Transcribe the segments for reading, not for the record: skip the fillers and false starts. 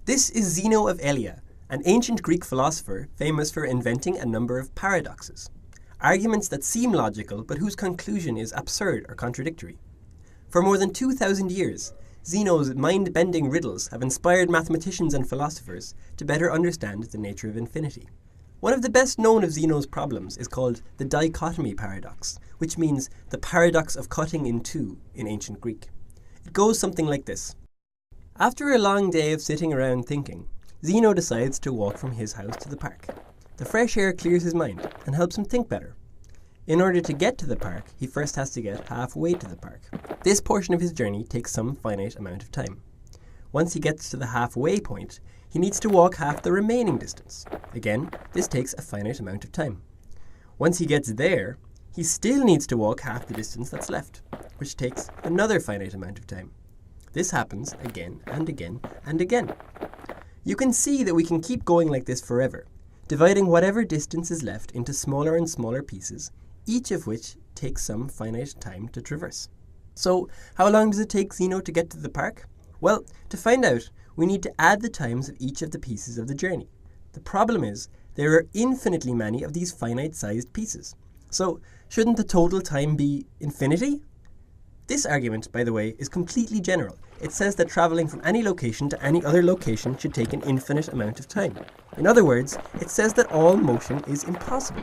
This is Zeno of Elea, an ancient Greek philosopher famous for inventing a number of paradoxes, arguments that seem logical but whose conclusion is absurd or contradictory. For more than 2,000 years, Zeno's mind-bending riddles have inspired mathematicians and philosophers to better understand the nature of infinity. One of the best known of Zeno's problems is called the dichotomy paradox, which means the paradox of cutting in two in ancient Greek. It goes something like this. After a long day of sitting around thinking, Zeno decides to walk from his house to the park. The fresh air clears his mind and helps him think better. In order to get to the park, he first has to get halfway to the park. This portion of his journey takes some finite amount of time. Once he gets to the halfway point, he needs to walk half the remaining distance. Again, this takes a finite amount of time. Once he gets there, he still needs to walk half the distance that's left, which takes another finite amount of time. This happens again and again and again. You can see that we can keep going like this forever, dividing whatever distance is left into smaller and smaller pieces, each of which takes some finite time to traverse. So, how long does it take Zeno to get to the park? Well, to find out, we need to add the times of each of the pieces of the journey. The problem is, there are infinitely many of these finite-sized pieces. So, shouldn't the total time be infinity? This argument, by the way, is completely general. It says that travelling from any location to any other location should take an infinite amount of time. In other words, it says that all motion is impossible.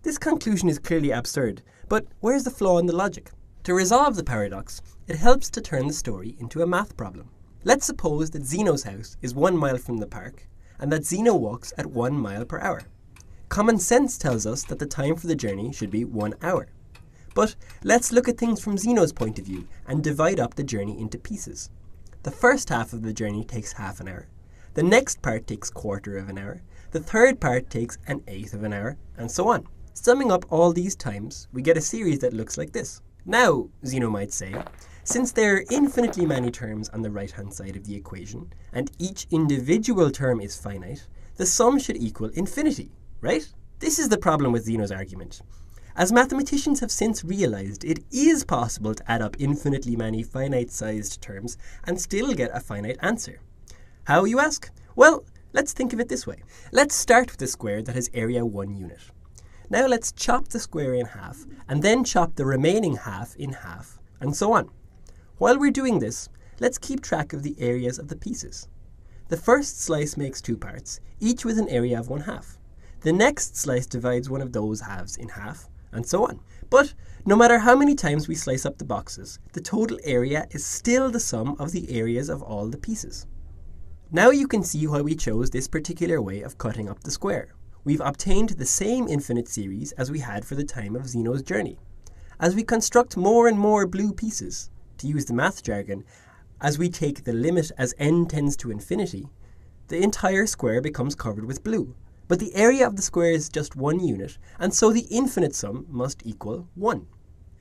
This conclusion is clearly absurd, but where's the flaw in the logic? To resolve the paradox, it helps to turn the story into a math problem. Let's suppose that Zeno's house is 1 mile from the park, and that Zeno walks at 1 mile per hour. Common sense tells us that the time for the journey should be 1 hour. But let's look at things from Zeno's point of view and divide up the journey into pieces. The first half of the journey takes half an hour. The next part takes quarter of an hour. The third part takes an eighth of an hour, and so on. Summing up all these times, we get a series that looks like this. Now, Zeno might say, since there are infinitely many terms on the right-hand side of the equation, and each individual term is finite, the sum should equal infinity, right? This is the problem with Zeno's argument. As mathematicians have since realized, it is possible to add up infinitely many finite-sized terms and still get a finite answer. How, you ask? Well, let's think of it this way. Let's start with a square that has area 1 unit. Now let's chop the square in half, and then chop the remaining half in half, and so on. While we're doing this, let's keep track of the areas of the pieces. The first slice makes 2 parts, each with an area of 1/2. The next slice divides one of those halves in half, and so on. But no matter how many times we slice up the boxes, the total area is still the sum of the areas of all the pieces. Now you can see why we chose this particular way of cutting up the square. We've obtained the same infinite series as we had for the time of Zeno's journey. As we construct more and more blue pieces, to use the math jargon, as we take the limit as n tends to infinity, the entire square becomes covered with blue. But the area of the square is just 1 unit, and so the infinite sum must equal 1.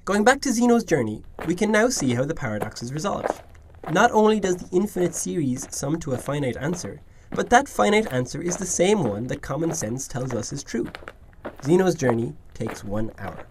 Going back to Zeno's journey, we can now see how the paradox is resolved. Not only does the infinite series sum to a finite answer, but that finite answer is the same one that common sense tells us is true. Zeno's journey takes 1 hour.